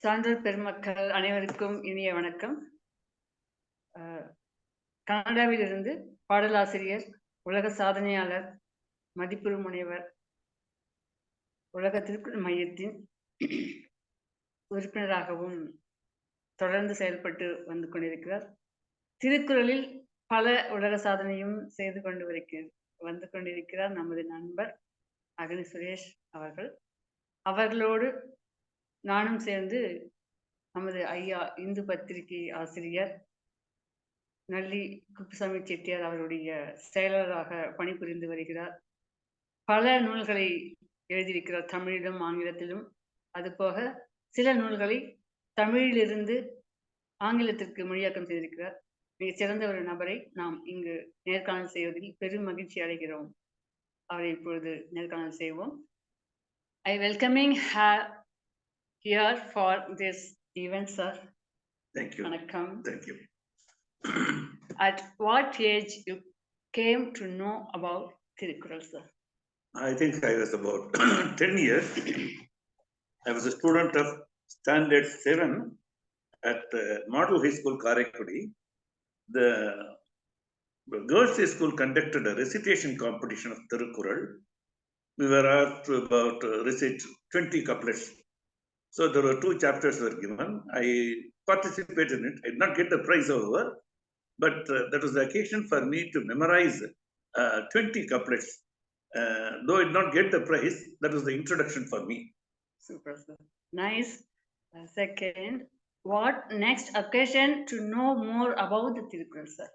சான்றோர் பெருமக்கள் அனைவருக்கும் இனிய வணக்கம். கனடாவிலிருந்து பாடலாசிரியர், உலக சாதனையாளர், மதிப்புறு முனைவர், உலக திருக்குறள் மையத்தின் உறுப்பினராகவும் தொடர்ந்து செயல்பட்டு வந்து கொண்டிருக்கிறார். திருக்குறளில் பல உலக சாதனையும் செய்து வந்து கொண்டிருக்கிறார் நமது நண்பர் அகனி சுரேஷ் அவர்கள். அவர்களோடு நானும் சேர்ந்து நமது ஐயா இந்து பத்திரிகை ஆசிரியர் நல்லி குப்புசாமி செட்டியார் அவருடைய செயலராக பணிபுரிந்து வருகிறார். பல நூல்களை எழுதியிருக்கிறார், தமிழிலும் ஆங்கிலத்திலும். அதுபோக சில நூல்களை தமிழிலிருந்து ஆங்கிலத்திற்கு மொழியாக்கம் செய்திருக்கிறார். மிகச் சிறந்த ஒரு நபரை நாம் இங்கு நேர்காணல் செய்வதில் பெரும் மகிழ்ச்சி அடைகிறோம். அவரை இப்பொழுது நேர்காணல் செய்வோம். I welcoming her here for this event, sir. Thank you. Vanakkam. Thank you. At what age you came to know about Tirukkural, sir? I think I was about 10 years. I was a student of Standard 7 at Model High School, Karaikudi. The girls' high school conducted a recitation competition of Tirukkural. We were asked to about recite 20 couplets. So there were 2 chapters were given. I participated in it. I did not get the prize, however, but that was the occasion for me to memorize 20 couplets. Though I did not get the prize, that was the introduction for me. Super, sir. Nice. Second, what next occasion to know more about the Tirukkural, sir?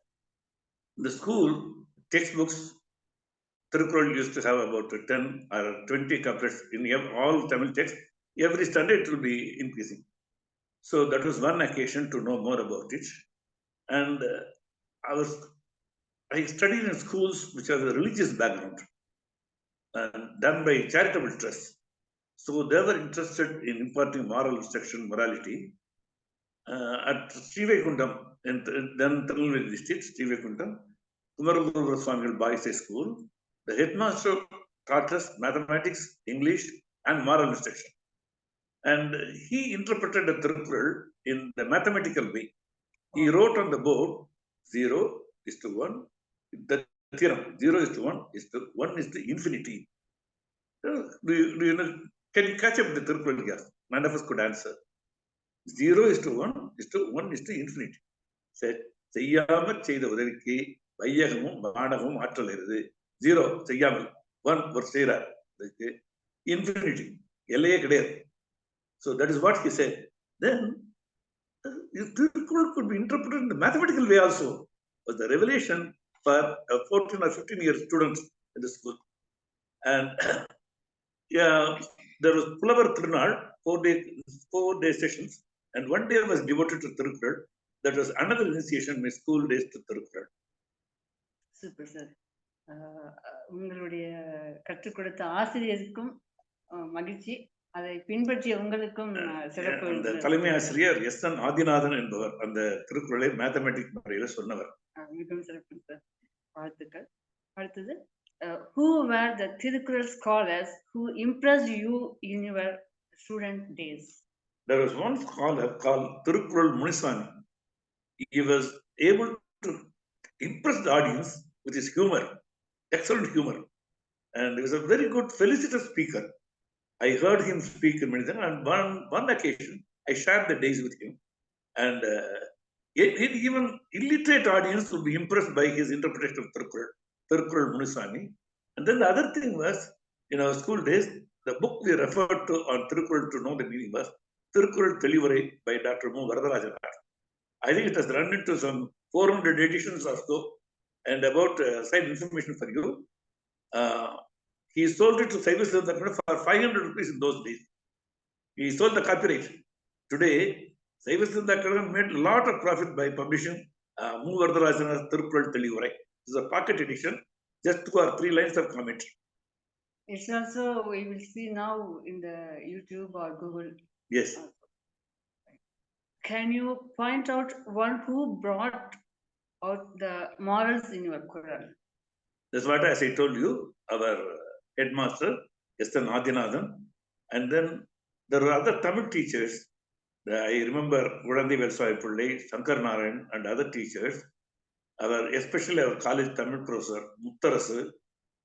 The school textbooks, Tirukkural used to have about 10 or 20 couplets in all Tamil texts. Every standard it will be increasing. So that was one occasion to know more about it. And I studied in schools which have a religious background and done by charitable trusts. So they were interested in imparting moral instruction, morality. At Srivaikundam, then Tirunelveli district, Srivaikundam, Kumaraguru Swamigal Boys High School, the headmaster taught us mathematics, English, and moral instruction. And he interpreted the Tirukkural in the mathematical way. He wrote on the board 0:1. The theorem 0:1 is to infinity. Do you know? Can you catch up the Tirukkural? Yes. None of us could answer. 0:1 is to infinity. Said, செய்யாமல் செய்த உதவிக்கு வையகமும் வானகமும் ஆற்றல் இருது. 0 செய்யாமல், 1 ஒரு செய்கிறார். Infinity எல்லையே கிடையாது. So that is what he said. Then Tirukkural could be interpreted in the mathematical way also. Was the revelation for 14 or 15-year students in the school. And yeah, there was Pulavar Tirunal, 4-day sessions, and one day was devoted to Tirukkural. That was another initiation in my school days to Tirukkural. Super, sir. உங்களுடைய கற்றுக் கொடுத்த ஆசிரியருக்கும் மகிழ்ச்சி, அதை பின்பற்றிய உங்களுக்கும் சிறப்பு. அந்த தலைமை ஆசிரியர் எஸ்.என். ஆதிநாதன் என்பவர் அந்த திருக்குறளை மேத்தமெட்டிக் முறையில சொன்னவர். மிகவும் சிறப்பு சார், வாழ்த்துக்கள். அடுத்தது, who were the Tirukkural scholars who impressed you in your student days? There was one scholar called Tirukkural Muniswami. He was able to impress the audience with his humor, excellent humor, and he was a very good felicitous speaker. I heard him speak in many times, and one occasion I shared the days with him, and even illiterate audience would be impressed by his interpretation of Tirukkural Muniswami. And then the other thing was, in our school days, the book we referred to on Tirukkural to know the meaning was Tirukkural Thelivurai by Dr. M. Varadarajan. I think it has run into some 400 editions or so. And about side information for you, he sold it to Saiva Siddhanta for 500 rupees in those days. He sold the copyright. Today, Saiva Siddhanta made a lot of profit by publishing M. Varadarajan's Tirukkural Thelivurai. This is a pocket edition, just 2 or 3 lines of commentary. It's also, we will see now in the YouTube or Google. Yes. Can you point out one who brought out the morals in your Quran? That's what, as I told you, our headmaster, S.N. Adinathan, and then there were other Tamil teachers. I remember Gurandi Velsai Pullai, Shankar Narayan, and other teachers, especially our college Tamil professor, Muttarasu,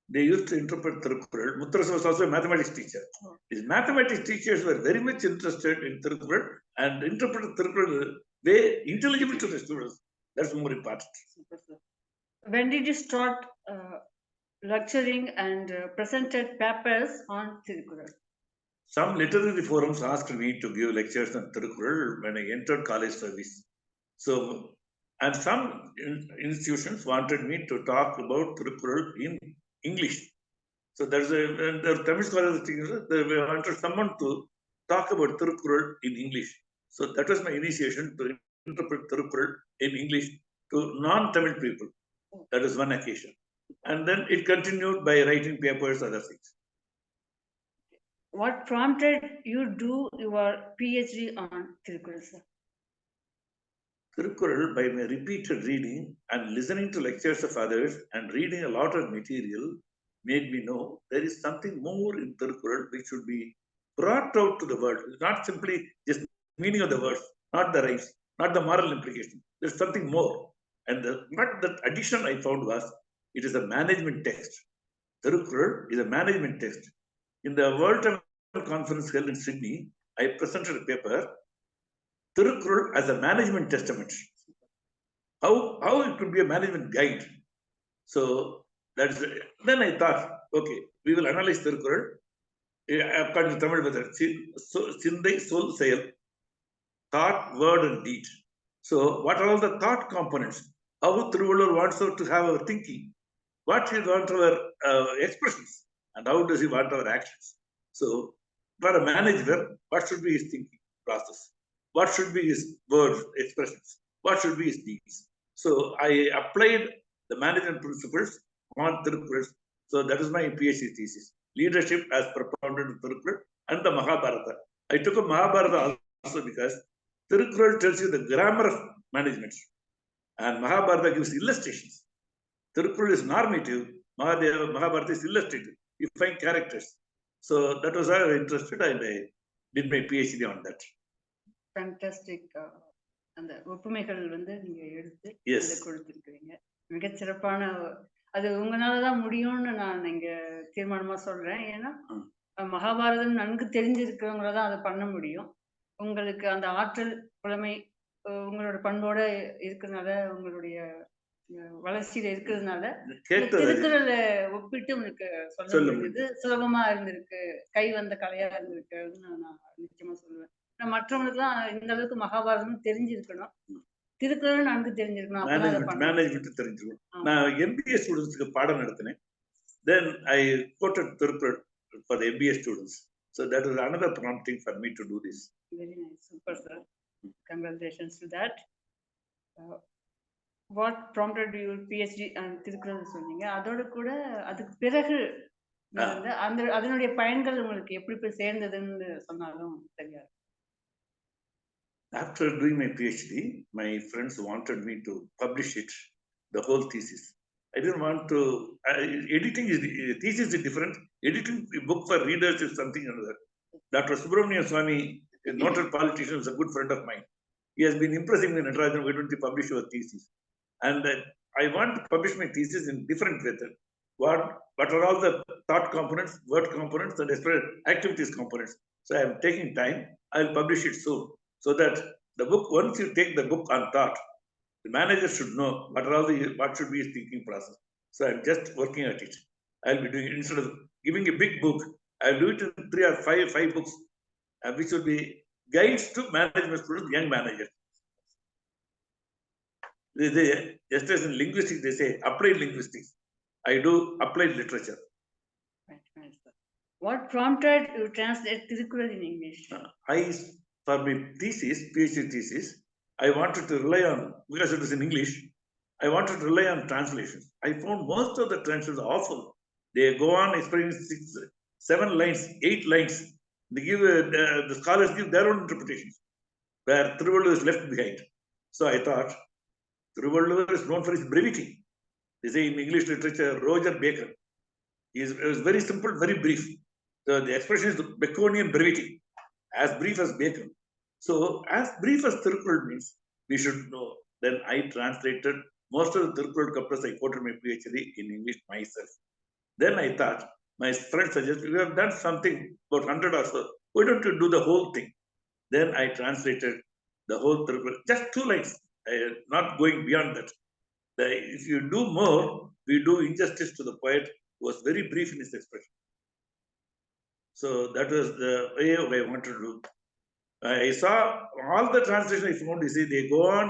they used to interpret Tirukkural. Muttarasu was also a mathematics teacher. His mathematics teachers were very much interested in Tirukkural and interpreted Tirukkural way intelligible to the students. That's more important. When did you start lecturing and presented papers on Tirukkural? Some literary forums asked me to give lectures on Tirukkural when I entered college service. So, and some institutions wanted me to talk about Tirukkural in English. So there's the Tamil scholars, they wanted someone to talk about Tirukkural in English. So that was my initiation to interpret Tirukkural in English to non-Tamil people. That was one occasion. And then it continued by writing papers, other things. What prompted you do your PhD on Tirukkural, sir? Tirukkural, by my repeated reading and listening to lectures of others and reading a lot of material, made me know there is something more in Tirukkural which should be brought out to the world. It's not simply just meaning of the words, not the rhymes, not the moral implication. There's something more. And what the addition I found was it is a management text. Tirukkural is a management text. In the World Tamil Conference held in Sydney, I presented a paper, Tirukkural as a management testament. How it could be a management guide. So that's then I thought, okay, we will analyze Tirukkural according to Tamil method. Sindai, soul, செயல், thought, word, and deed. So what are all the thought components? How Thiruvalur wants us to have our thinking? What he wants our expressions? And how does he want our actions? So for a manager, what should be his thinking process? What should be his words, expressions? What should be his deeds? So I applied the management principles on Tirukkural. So that is my PhD thesis. Leadership as propounded in Tirukkural and the Mahabharata. I took a Mahabharata also because Tirukkural tells you the grammar of management and Mahabharata gives illustrations. Tirukkural is normative, Mahabharata is illustrative. You find characters. So that was why I was interested and I did my PhD on that. Fantastic. அந்த ஒப்புமைகள் வந்து நீங்க எடுத்து Yes. அதை கொடுத்திருக்கிறீங்க. மிகச் சிறப்பான அது உங்களாலதான் முடியும்னு நான் இங்க தீர்மானமா சொல்றேன். ஏன்னா மகாபாரதம் நன்கு தெரிஞ்சிருக்கிறவங்களாதான் அதை பண்ண முடியும். உங்களுக்கு அந்த ஆற்றல் புலமை உங்களோட பண்போட இருக்கிறதுனால உங்களுடைய வளர்ச்சியில இருக்கிறதுனால திருக்குறளை ஒப்பிட்டு உங்களுக்கு சொல்ல முடியுது சுலபமா இருந்திருக்கு, கை வந்த கலையா இருந்திருக்குன்னு நான் நிச்சயமா சொல்லுவேன். மற்றவங்களுக்கு எல்லாம் இந்த அளவுக்கு மகாபாரதம் தெரிஞ்சிருக்கணும், திருக்குறள் நன்கு தெரிஞ்சிருக்கணும். மேனேஜ்மெண்ட் தெரிஞ்சிருக்கணும். நான் MBA ஸ்டூடெண்ட்ஸ்க்கு பாடம் நடத்தினேன். Then I quoted Tirukkural for the MBA students. So that was another prompting for me to do this. Very nice, super sir. Congratulations to that. What prompted your PhD on Tirukkural சொன்னீங்க, அதோட கூட அதுக்கு பிறகு அந்த அதனுடைய பயன்கள் உங்களுக்கு எப்படி போய் சேர்ந்ததுன்னு சொன்னாலும் தெரியாது. After doing my PhD, my friends wanted me to publish it, the whole thesis. I didn't want to. Editing is thesis is different. Editing a book for readers is something another. Dr. Subramanian Swami, a noted politician, is a good friend of mine. He has been impressing me, Nadarajan, why don't you publish your thesis? And I want to publish my thesis in different methods. What are all the thought components, word components, and activities components? So I am taking time. I will publish it soon. So that the book, once you take the book on thought, the manager should know what should be his thinking process. So I'm just working at it. I'll be doing it instead of giving a big book. I'll do it in 3 or 5 books, which will be guides to management students, young managers. Just as in linguistics, they say applied linguistics. I do applied literature. What prompted you translate Tirukkural in English? For my thesis, PhD thesis, I wanted to rely on, because it was in English, I wanted to rely on translations. I found most of the translations awful. They go on explaining 6, 7 lines, 8 lines. They give the scholars give their own interpretations, where Thiruvalur is left behind. So I thought, Thiruvalur is known for his brevity. They say in English literature, Roger Bacon. It was very simple, very brief. The expression is Baconian brevity, as brief as Bacon. So, as brief as Tirukkural means, we should know. Then I translated most of the Tirukkural couples. I quoted my PhD in English myself. Then I thought, my friend suggested, we have done something about 100 or so. Why don't you do the whole thing? Then I translated the whole Tirukkural, just 2 lines, not going beyond that. If you do more, we do injustice to the poet who was very brief in his expression. So that was the way I wanted to do. I saw all the translation I found, you see, they go on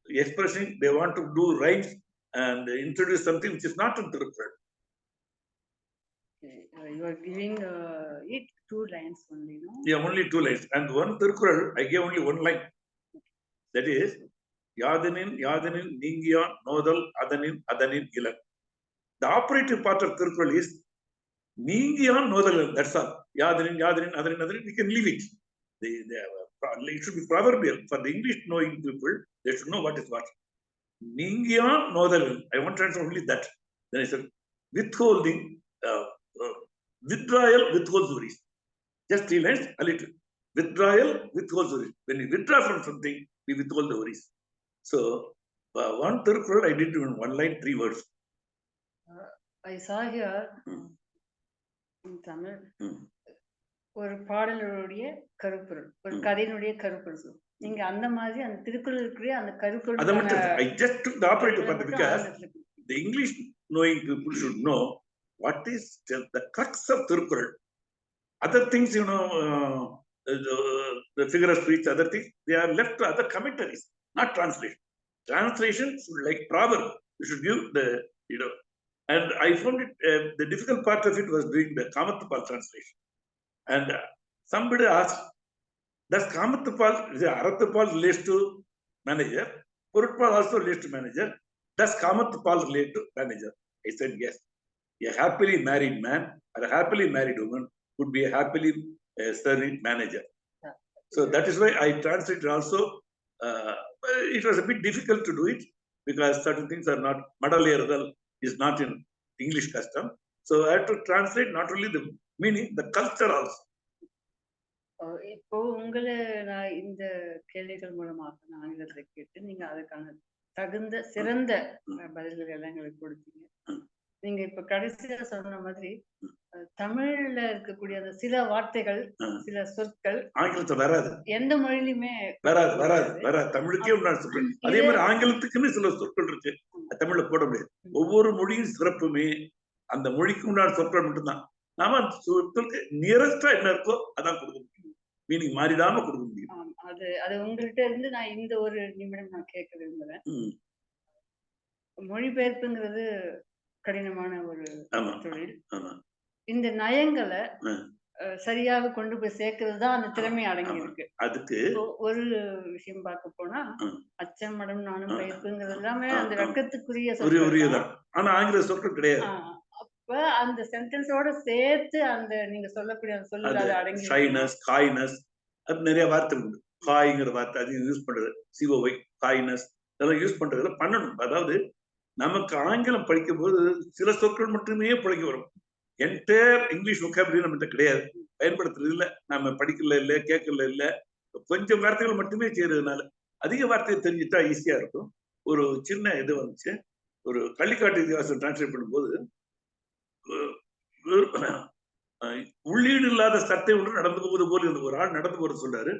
expressing, they want to do rhymes and introduce something which is not in Tirukkural. You are giving it 2 lines only, no? Yeah, only 2 lines. And one Tirukkural, I gave only 1 line. That is, Yadanin, Yadanin, Ningiya, Nodal, Adanin, Adanin, Ilan. The operative part of Tirukkural is Ningiya, Nodal, that's all. Yadanin, Yadanin, Adanin, Adanin, we can leave it. It should be proverbial. For the English knowing people, they should know what is what. Ningiya, Nodal. I want to answer only that. Then I said, withholding, withdrawal, withholds worries. Just 3 lines, a little. Withdrawal, withholds worries. When you withdraw from something, we withhold the worries. So, one Tirukkural, I did in 1 line, 3 words. I saw here in Tamil, ஒரு பாடலுடைய கருப்பொருள், ஒரு கதையினுடைய கருப்பொருள். நீங்க அந்த மாதிரி அந்த திருக்குறள் இருக்கிற அந்த கருப்பொருள். I just took the operative part because the English knowing people should know what is the crux of Tirukkural. Other things, you know, the figure of speech, other things, they are left to other commentaries, not translation. Translation should like proverb. You should give the, you know, and I found it, the difficult part of it was doing the Kamathapal translation. And somebody asked, does Kamathapal, Arathapal relates to manager? Purutpal also relates to manager. Does Kamathapal relate to manager? I said, yes. A happily married man or a happily married woman would be a happily serving manager. So that is why I translated also. It was a bit difficult to do it because certain things are not, Madalayardal is not in English custom. So I had to translate not only the meaning, the culture also. இப்போ உங்களை நான் இந்த கேள்விகள் மூலமாக நான் ஆங்கிலத்தை கேட்டு நீங்க அதுக்கான தகுந்த சிறந்த பதில்கள் எல்லாம் எங்களுக்கு கொடுத்தீங்க. நீங்க இப்ப கடைசியா சொன்ன மாதிரி தமிழ்ல இருக்கக்கூடிய அந்த சில வார்த்தைகள், சில சொற்கள் ஆங்கிலத்துல வராது, எந்த மொழியிலுமே வராது. தமிழுக்கே உண்டான சொற்கள். அதே மாதிரி ஆங்கிலத்துக்குன்னு சில சொற்கள் இருக்கு, தமிழ்ல போட முடியாது. ஒவ்வொரு மொழியின் சிறப்புமே அந்த மொழிக்கு உண்டான சொற்கள் மட்டும்தான். நாம அந்த சொற்களுக்கு நியரஸ்டா என்ன இருக்கோ அதான் கொடுக்க முடியும், மீனிங் மாறிடாம கொடுக்க முடியும். அது உங்கள்கிட்ட இருந்து நான் இந்த ஒரு நிமிடம் நான் கேட்க விரும்புறேன். மொழிபெயர்ப்புங்கிறது கடினமான ஒரு தொழில். இந்த நயங்களை சரியாக கொண்டு போய் சேர்க்கிறது தான் அந்த திறமை அடங்கி இருக்கு. அதுக்கு ஒரு விஷயம் பார்க்க போனா அச்சம், மடம், நானும், பயிர்ப்புங்கிறது எல்லாமே அந்த வெட்கத்துக்குரிய சொற்கள், ஆனா ஆங்கில சொற்கள் கிடையாது. அப்ப அந்த சென்டென்ஸோட சேர்த்து அந்த நீங்க சொல்லக்கூடிய அந்த சொல்லுல அது அடங்கி ஷைனஸ், காய்னஸ், அது நிறைய வார்த்தை உண்டு. காய்ங்கிற வார்த்தை அதிகம் யூஸ் பண்றது, சிஓவை, காய்னஸ் இதெல்லாம் யூஸ் பண்றதுல பண்ணணும். அதாவது நமக்கு ஆங்கிலம் படிக்கும் போது சில சொற்கள் மட்டுமே பிழைக்க வரும். என்டையர் இங்கிலீஷ் வொக்காபுலரி நம்மகிட்ட கிடையாது, பயன்படுத்துறது இல்லை, நம்ம படிக்கல இல்லை, கேட்கல இல்லை, கொஞ்சம் வார்த்தைகள் மட்டுமே செய்யறதுனால அதிக வார்த்தையை தெரிஞ்சுட்டா ஈஸியா இருக்கும். ஒரு சின்ன இது வந்துச்சு, ஒரு கள்ளிக்காட்டு இதிகாசம் டிரான்ஸ்லேட் பண்ணும்போது உள்ளீடு இல்லாத சட்டை ஒன்று நடந்து போவது போல இருந்தது. ஒரு ஆள் நடந்து போறது சொல்றாரு,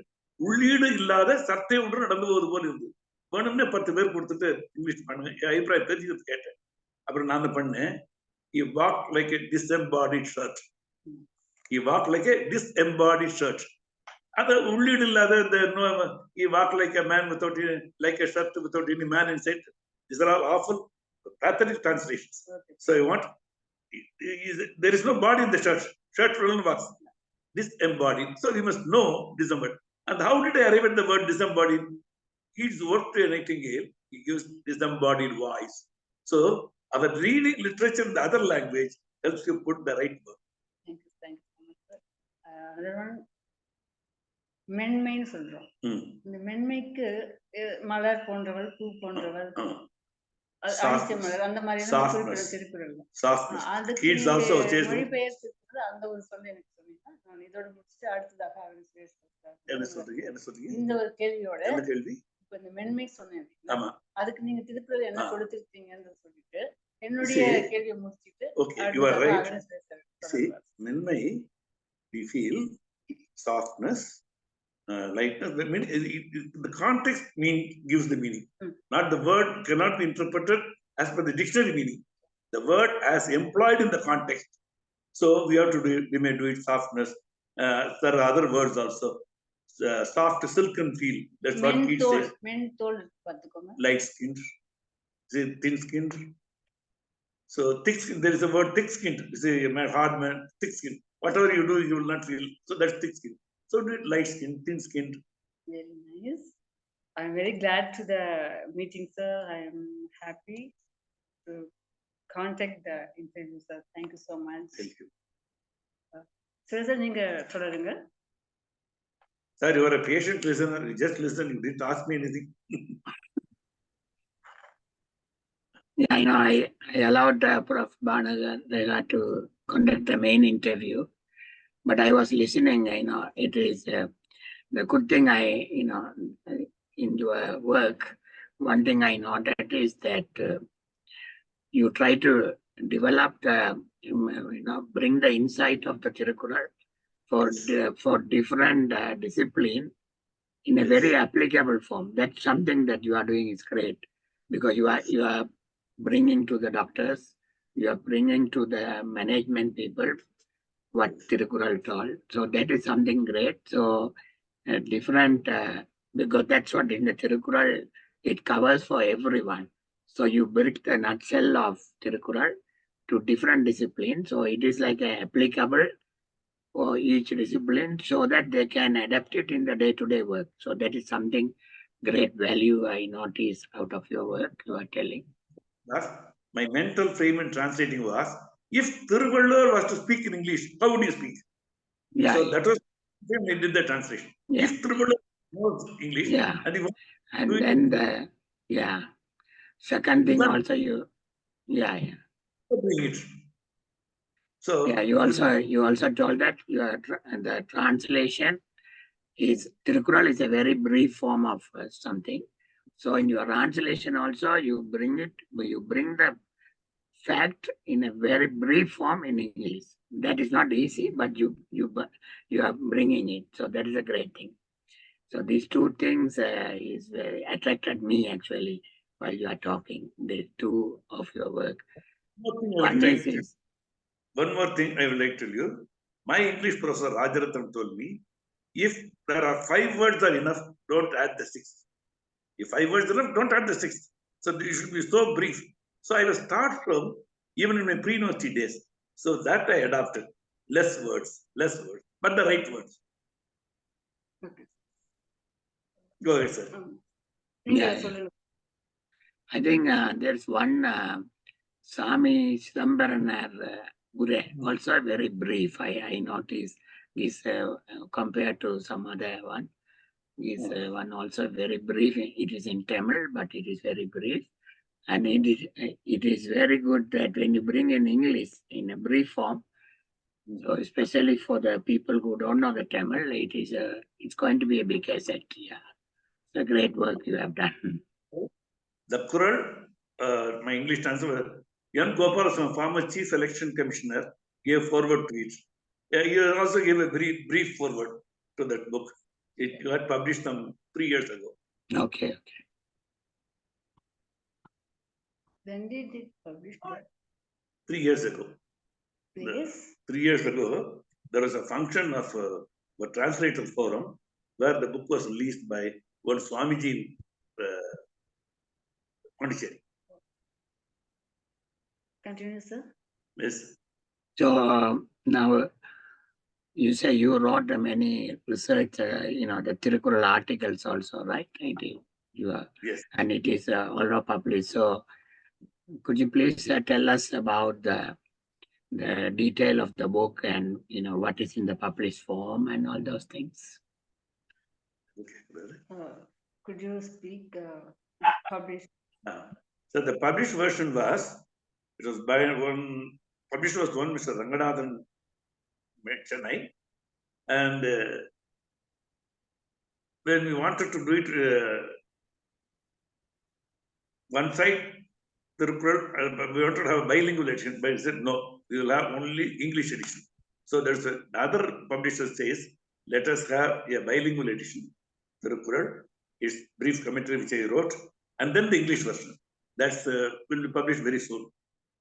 உள்ளீடு இல்லாத சட்டை ஒன்று நடந்து போவது போல இருந்தது. வேணும்னே 10 பேர் கொடுத்துட்டு இங்கிலீஷ் பண்ணுங்க, என் அபிப்பிராயம் தெரிஞ்சுக்கிறது கேட்டேன். அப்புறம் நான் தான் பண்ணேன். He walked like a disembodied shirt. He walked like a disembodied shirt. அது உள்ளீடு இல்லாத இந்த he walked like a man without, like a shirt without any man inside. These are all awful pathetic translations. So I want, there is no body in the shirt. Shirt was disembodied. So we must know disembodied. And how did I arrive at the word disembodied? His work to a nightingale, he gives disembodied voice. So our reading literature in the other language helps you put the right word. Thank you so much, sir. Other one, மென்மைன்னு சொல்றோம். இந்த மென்மைக்கு மலர் போன்றவள், பூ போன்றவள், அழிச்ச மலர், அந்த மாதிரி திருக்குறள். அதுக்கு மொழிபெயர்த்து அந்த ஒரு சொல்ல எனக்கு சொன்னீங்கன்னா நான் இதோட முடிச்சுட்டு அடுத்ததாக என்ன சொல்றீங்க என்ன சொல்றீங்க இந்த ஒரு கேள்வியோட என்ன கேள்வி இப்ப இந்த மென்மை சொன்னேன் ஆமா அதுக்கு நீங்க திருக்குறள் என்ன ஆ. கொடுத்திருக்கீங்கன்னு சொல்லிட்டு என்னுடைய See, கேள்வியை முடிச்சிட்டு okay, you are அடுத்ததாக right. அகனி சுரேஷ் See, மென்மை, we feel softness, lightness. The context gives the meaning. Not the word cannot be interpreted as per the dictionary meaning. The word as employed in the context. So we have to do it, we may do it softness. There are other words also. Soft silken feel. That's what Keats says. மென்தோல் பார்த்துக்கோங்க. Light skinned, thin skinned. So thick skin, there is a word thick skinned. You say a man, hard man, thick skinned. Whatever you do, you will not feel. So that's thick skin. So do it light skinned, thin skinned. Very nice. I'm very glad to the meeting, sir. I am happy to contact the interview, sir. Thank you so much. Thank you. Sir, நீங்க தொடருங்க. Sir, you are a patient listener. You just listen. You didn't ask me anything. Yeah, I know. I allowed Prof. Banureka to conduct the main interview, but I was listening. It is the good thing. In your work, one thing I noted is that you try to develop bring the insight of the Tirukkural for different discipline in a very applicable form. That's something that you are doing is great, because you are bringing to the doctors, you are bringing to the management people what Tirukkural told. So that is something great. So different, because that's what in the Tirukkural, it covers for everyone. So you bring the nutshell of Tirukkural to different disciplines. So it is like applicable for each discipline so that they can adapt it in the day-to-day work. So that is something great value I notice out of your work you are telling. My mental frame in translating was, if Tiruvallur was to speak in English, how would you speak? Yeah. So that was when I did the translation. Yeah. If Tiruvallur knows English, yeah. and then second thing also yeah. Doing it. So yeah, you also told that the translation is Tirukkural is a very brief form of something. So in your translation also you bring the fact in a very brief form in English. That is not easy, but you are bringing it. So that is a great thing. So these two things is very attracted me actually while you are talking. The two of your work. One more thing I would like to tell you. My English professor Rajarathan told me, if there are 5 words are enough, don't add the 6th. If 5 words are enough, don't add the 6th. So it should be so brief. So I will start from even in my pre-university days. So that I adopted. Less words, but the right words. Okay. Go ahead, sir. Yeah. I think there's one Sami Sambaranaar Gure, also very brief. I noticed is compared to some other one. Is one also very brief. It is in Tamil, but it is very brief. And it is very good that when you bring in English in a brief form, so especially for the people who don't know the Tamil, it's going to be a big asset. Yeah, it's a great work you have done. The Quran, my English translator, Yan Gopalasan, former Chief Election Commissioner, gave forward to it. He also gave a very brief forward to that book. It got published some 3 years ago. Okay. When did it publish that? 3 years ago. Yes. 3 years ago, there was a function of a translator forum where the book was released by one Swamiji in Pondicherry. Continue, sir. Yes. So now you say you wrote many research, the Tirukkural articles also, right? Yes. And it is all published. So could you please tell us about the detail of the book and what is in the published form and all those things? Okay. Could you speak published? So the published version was one Mr. Ranganathan Chennai, and when we wanted to do it one side, we wanted to have a bilingual edition, but he said no, we will have only English edition. So there's another publisher says, let us have a bilingual edition. Thirukkural, its brief commentary which I wrote, and then the English version. That's will be published very soon.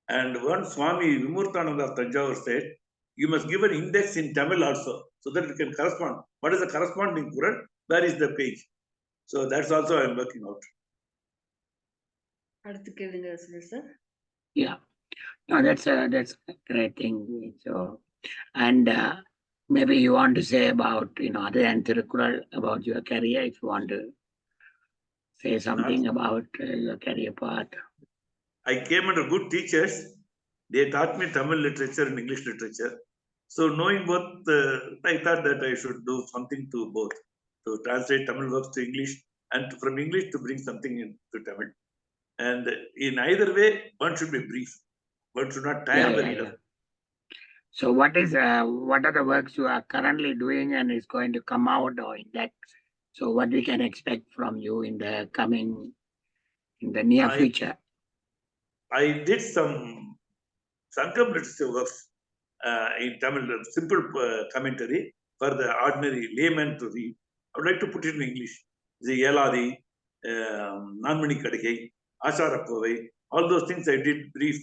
And one Swami Vimurtananda of Tanjavur said, you must give an index in Tamil also, so that it can correspond. What is the corresponding Quran? Where is the page? So that's also I am working out. Yeah, no, that's a great thing. So, and maybe you want to say about, other than Thirukkural, about your career, if you want to say something about your career path. I came under good teachers. They taught me Tamil literature and English literature. So knowing both, I thought that I should do something to both, to translate Tamil works to English and from English to bring something into Tamil. And in either way, one should be brief. One should not tire the reader. Yeah. So what are the works you are currently doing and is going to come out or in that? So what we can expect from you in the near future? I did some Sangam literature works in Tamil, simple commentary for the ordinary layman to read. I would like to put it in English. The Yeladi, Nanmani Kadigai, Asharakovai, all those things I did brief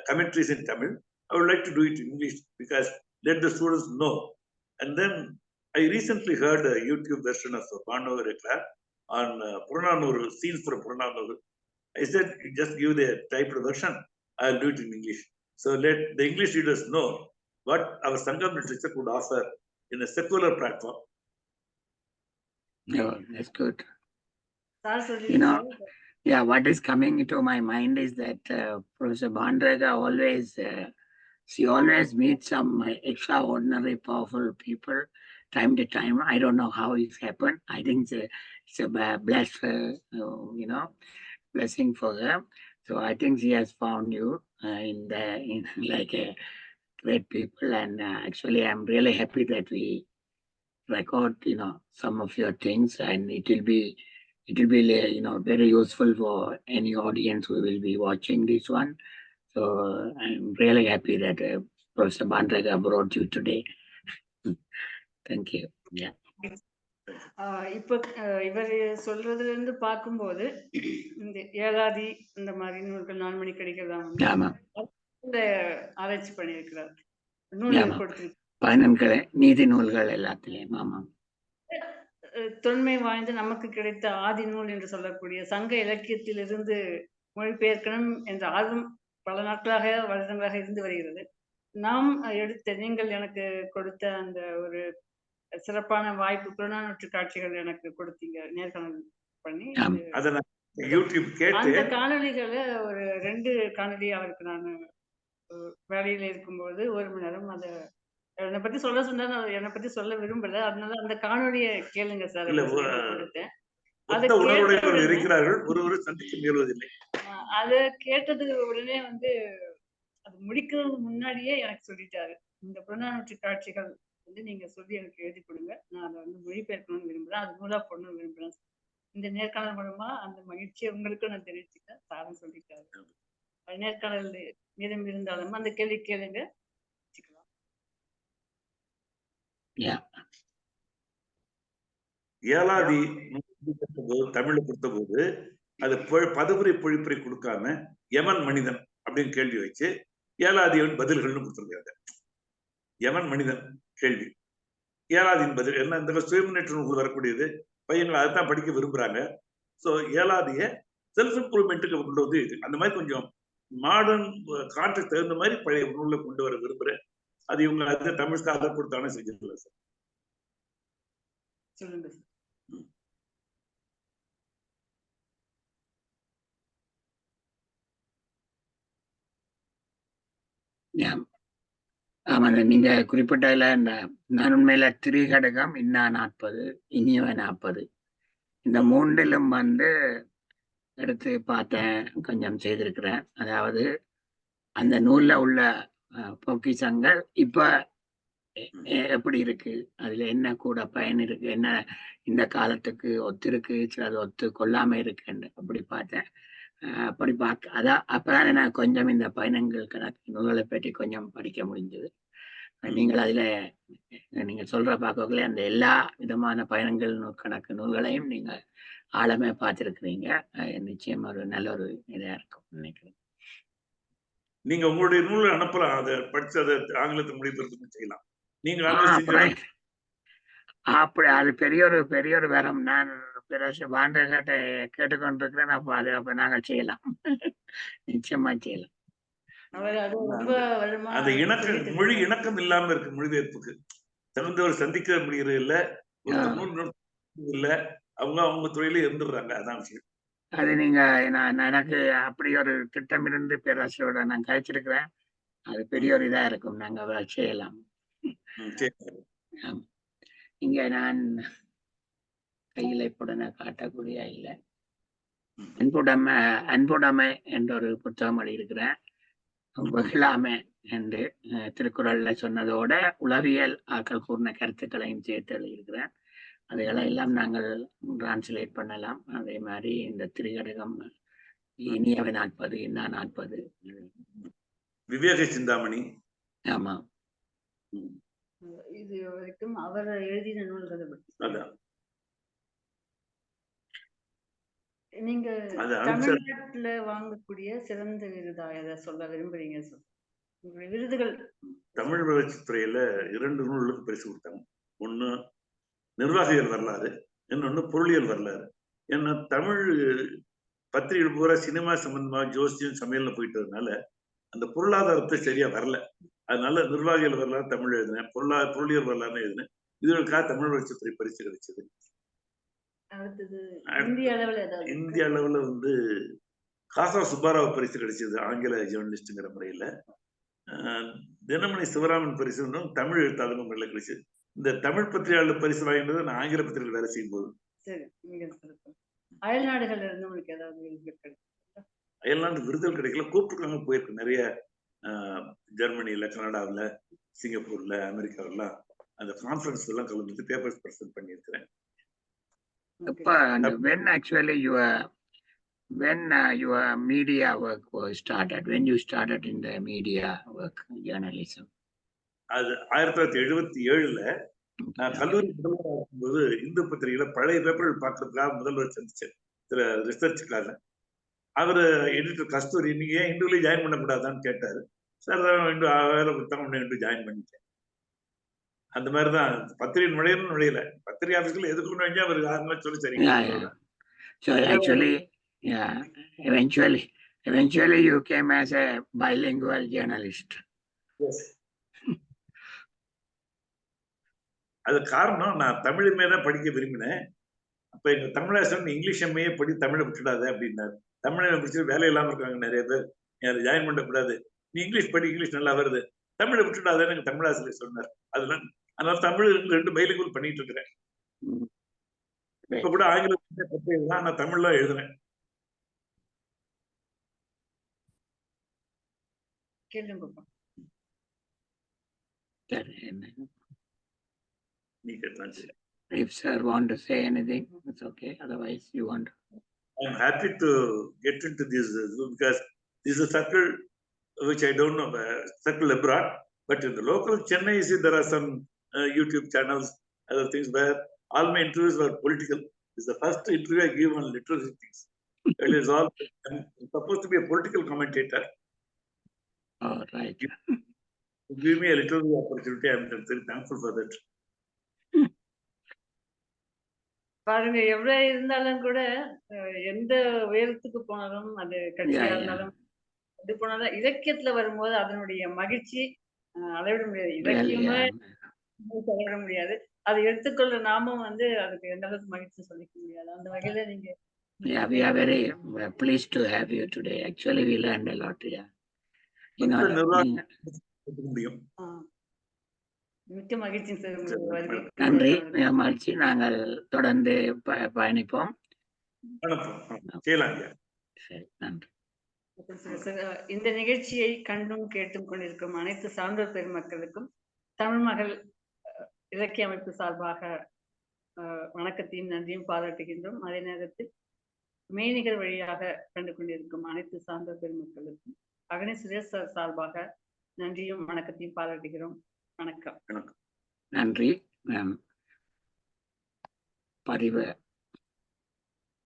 commentaries in Tamil. I would like to do it in English because let the students know. And then I recently heard a YouTube version of Banureka on Purananuru, scenes from Purananuru. I said, just give the typed version. I'll do it in English. So let the English readers know what our Sangam literature could offer in a secular platform. No, that's good. Yeah, what is coming into my mind is that Professor Banureka always, she always meets some extraordinary, powerful people time to time. I don't know how it's happened. I think it's a blessing for her. So I think she has found you in like a great people. And actually, I'm really happy that we record, some of your things, and it will be very useful for any audience who will be watching this one. So I'm really happy that Professor Banureka brought you today. Thank you. Yeah. இப்போ இவர் சொல்றதுல இருந்து பார்க்கும்போது இந்த ஏகாதி இந்த மாதிரி நூல்கள் 4 மணி கிடைக்கிறதா ஆராய்ச்சி பண்ணியிருக்கிறார், நூல்கள் கொடுத்திருக்கிறார், நீதி நூல்கள் எல்லாத்திலையும். ஆமாம், தொன்மை வாய்ந்த நமக்கு கிடைத்த ஆதி நூல் என்று சொல்லக்கூடிய சங்க இலக்கியத்திலிருந்து மொழிபெயர்க்கணும் என்ற ஆர்வம் பல நாட்களாக வருடங்களாக இருந்து வருகிறது. நாம் எடுத்த நீங்கள் எனக்கு கொடுத்த அந்த ஒரு சிறப்பான வாய்ப்பு, புறநானூற்று காட்சிகள் எனக்கு கொடுத்தீங்க நேர்காணல் பண்ணி. அந்த காணொலிகளை ஒரு 2 காணொலி அவருக்கு நான் வேலையில இருக்கும்போது 1 மணி நேரம் அதை என்னை பத்தி சொல்ல சொன்னா நான் என்னை பத்தி சொல்ல விரும்பல, அதனால அந்த காணொலியை கேளுங்க சார் கொடுத்தேன். அதை கேட்டது உடனே வந்து அது முடிக்கிறதுக்கு முன்னாடியே எனக்கு சொல்லிட்டாரு, இந்த புறநானூற்று காட்சிகள் வந்து நீங்க சொல்லி எனக்கு எழுதி கொடுங்க, நான் அதை வந்து மொழிபெயர்க்கணும்னு விரும்புறேன், அது நூலா போடணும்னு விரும்புறேன். இந்த நேர்காணல் மூலமா அந்த மகிழ்ச்சியை உங்களுக்கு நான் தெரிவிச்சுட்டேன், சாரும் சொல்லிட்டாரு. நேர்காணல் மீதம் இருந்தாலும் அந்த கேள்வி கேளுங்க. ஏலாதி தமிழ்ல கொடுத்த போது அது பதவுரை பொழிப்புரை கொடுக்காம யமன் மனிதன் அப்படின்னு கேள்வி வச்சு ஏலாதியின் பதில்கள்னு கொடுத்துருக்காங்க. யமன் மனிதன் கேள்வி, ஏலாதியின் பதில் என்ன, இந்த சுயமுன்னேற்ற நூல்கள் வரக்கூடியது, பையன்கள் அதைத்தான் படிக்க விரும்புறாங்க. ஸோ ஏலாதிய செல்ஃப் இம்ப்ரூவ்மெண்ட்டுக்கு கொண்டு வந்து இது அந்த மாதிரி கொஞ்சம் மாடர்ன் கான்டெக்ட் தகுந்த மாதிரி பழைய நூலில் கொண்டு வர விரும்புறேன். அது இவங்க அதை தமிழ் ஸ்காலர் கொடுத்தானே செஞ்சிருக்கல சார். சொல்லுங்க சார். ஆமா, நீங்க குறிப்பிட்டதுல நான் உண்மையில திரிகடகம், இன்னா 40, இனியவ 40, இந்த 3லும் வந்து எடுத்து பார்த்தேன், கொஞ்சம் செய்திருக்கிறேன். அதாவது அந்த நூல்ல உள்ள பொக்கிஷங்கள் இப்ப எப்படி இருக்கு, அதுல என்ன கூட பயன் இருக்கு, என்ன இந்த காலத்துக்கு ஒத்து இருக்கு, சிலது ஒத்து கொள்ளாம இருக்குன்னு அப்படி பார்த்தேன். அப்படி பார்க்க அதான் அப்பதான் நான் கொஞ்சம் இந்த பயணங்கள் கணக்கு நூல்களை பற்றி கொஞ்சம் படிக்க முடிஞ்சது. நீங்கள் அதுல நீங்க சொல்ற பார்க்கல அந்த எல்லா விதமான பயணங்கள் கணக்கு நூல்களையும் நீங்க ஆழமே பார்த்திருக்கிறீங்க. நிச்சயம் ஒரு நல்ல ஒரு இதா இருக்கும் நினைக்கிறேன். நீங்க உங்களுடைய நூலை அனுப்பலாம், அதை படிச்சு அதை ஆங்கிலத்தை மொழிபெயர்த்து செய்யலாம். நீங்க அப்படி அது பெரிய ஒரு வரம். நான் பாண்டகத்தை கேட்டுக்கொண்டிருக்கிறேன். அப்ப அது அப்ப நாங்க செய்யலாம், நிச்சயமா செய்யலாம். அந்த இணக்கம், மொழி இணக்கம் இல்லாம இருக்கு மொழிபெயர்ப்புக்கு. தகுந்தவர் சந்திக்க முடியறது இல்ல, இல்ல, அவங்க தொழில இருந்துடுறாங்க. அதான் விஷயம். அது நீங்க எனக்கு அப்படி ஒரு திட்டம் இருந்து பேராசிரியரோட நான் கழிச்சிருக்கிறேன். அது பெரிய ஒரு இதா இருக்கும், நாங்க செய்யலாம். இங்க நான் கையில இப்படனே காட்டக்கூடிய இல்லை, அன்புடைமை என்ற ஒரு புத்தகம் எழுதியிருக்கிறேன். வெகுளாமை என்று திருக்குறள்ல சொன்னதோட உளவியல் ஆக்கள் கூர்ண கருத்துக்களையும் சேர்த்து எழுதியிருக்கிறேன். அதைகளை எல்லாம் நாங்கள் டிரான்ஸ்லேட் பண்ணலாம். அதே மாதிரி இந்த திரிகடகம், இனியவை 40, என்ன 40, விவேக சிந்தாமணி. ஆமா, இது வரைக்கும் அவர் எழுதின நூல்களை பற்றி நீங்க தமிழ்நாட்டுல வாங்கக்கூடிய சிறந்த விருதா எதை சொல்ல விரும்புறீங்க? விருதுகள் தமிழ் வளர்ச்சித்துறையில 2 நூல்களுக்கு பரிசு கொடுத்தாங்க. ஒண்ணு நிர்வாகிகள் வரலாறு, இன்னொன்னு பொருளியல் வரலாறு. ஏன்னா தமிழ் பத்திரிகை பூரா சினிமா சம்பந்தமா ஜோசியம் சமையல்ல போயிட்டதுனால அந்த பொருளாதாரத்தை சரியா வரல. அதனால நிர்வாகிகள் வரலாறு தமிழ் எழுதினேன், பொருளியல் வரலாறு எழுதினேன். இதுகளுக்காக தமிழ் வளர்ச்சித்துறை பரிசு கிடைச்சது. இந்திய அளவுல வந்து காசா சுப்பாராவ் பரிசு கிடைச்சது, ஆங்கில ஜேர்னலிஸ்ட்ங்கிற முறையில. தினமணி சிவராமன் பரிசு தமிழ் எழுத்தாளர் முறையில கிடைச்சது. இந்த தமிழ் பத்திரிகையாளர் பரிசு வாங்கினது நான் ஆங்கில பத்திரிகை வேலை செய்யும் போது. அயல்நாடுகள்ல இருந்து உங்களுக்கு ஏதாவது அயல்நாடு விருதுகள் கிடைக்கல, கூப்பிட்டுருக்காங்க, போயிருக்கு நிறைய. ஜெர்மனியில, கனடாவில், சிங்கப்பூர்ல, அமெரிக்காவிலாம் அந்த கான்ஃபரன்ஸ் எல்லாம் கலந்து பேப்பர்ஸ் பிரசன்ட் பண்ணியிருக்கிறேன். When actually your media work was started, when you started in the media work, journalism? அது 1977ல நான் கல்லூரி முதல்வராக இருக்கும்போது இந்து பத்திரிகையில பழைய பேப்பர்கள் பார்க்கறதுக்காக முதல்வர் சந்திச்சேன், சில ரிசர்ச்சுக்காக. அவரு எடிட்டர் கஸ்தூரி, நீங்க ஏன் இந்துலயே ஜாயின் பண்ணக்கூடாதான்னு கேட்டாரு. சார் வேலை கொடுத்தா ஒன்று ஜாயின் பண்ணிட்டேன். அந்த மாதிரிதான் பத்திரிகை நுழையல, பத்திரிகை ஆஃபீஸ்ல எதுக்கு நுழைஞ்சா அவர் யாருமே சொல்லி சரிங்க. So actually, yeah, eventually you came as a bilingual journalist. Yes. அது காரணம், நான் தமிழுமே தான் படிக்க விரும்பினேன். அப்ப எங்க தமிழாசன் இங்கிலீஷ் எம்ஏ படி தமிழை விட்டுடாத அப்படின்னாரு. தமிழை படிச்சு வேலை இல்லாம இருக்காங்க நிறைய பேர், யாரும் ஜாயின் பண்ணக்கூடாது, நீ இங்கிலீஷ் படி, இங்கிலீஷ் நல்லா வருது, தமிழை விட்டுடாதன்னு எங்க தமிழாசிரியர் சொன்னார். அதனால தமிழ் 2 பைலிங்குவல் பண்ணிட்டு இருக்கிறேன். இப்ப கூட ஆங்கிலம் தான், நான் தமிழ்ல எழுதுறேன். If sir want to say anything, it's okay. Otherwise, you want to. I'm happy to get into this because this is a circle which I don't know, circle abroad, but in the local Chennai, there are some YouTube channels, other things where all my interviews were political. This is the first interview I give on literary things. It is all, I'm supposed to be a political commentator. All right. Give me a literary opportunity. I'm very thankful for that. பாருங்க, எவ்வளவு இருந்தாலும் கூட எந்த உயரத்துக்கு போனாலும், அது கட்சியா இருந்தாலும் அது போனாலும் இலக்கியத்துல வரும்போது அதனுடைய மகிழ்ச்சி அளவிட முடியாது. இலக்கியமா அளவிட முடியாது. அதை எடுத்துக்கொள்ள நாமும் வந்து அதுக்கு எந்த அளவுக்கு மகிழ்ச்சி சொல்லிக்க முடியாது. அந்த வகையில நீங்க. Yeah, we are very pleased to have you today. Actually, we learned a lot. Yeah. மிக்க மகிழ்ச்சி சார். நன்றி, மகிழ்ச்சி. நாங்கள் தொடர்ந்து பயணிப்போம். சரி, நன்றி. இந்த நிகழ்ச்சியை கண்டும் கேட்டும் கொண்டிருக்கும் அனைத்து சான்றோர் பெருமக்களுக்கும் தமிழ் மகள் இலக்கிய அமைப்பு சார்பாக வணக்கத்தையும் நன்றியும் பாராட்டுகின்றோம். அதே நேரத்தில் மெய்நிகர் வழியாக கண்டு கொண்டிருக்கும் அனைத்து சார்ந்த பெருமக்களுக்கும் அகனி சுரேஷ் சார்பாக நன்றியும் வணக்கத்தையும் பாராட்டுகிறோம். வணக்கம். நன்றி. பதிவு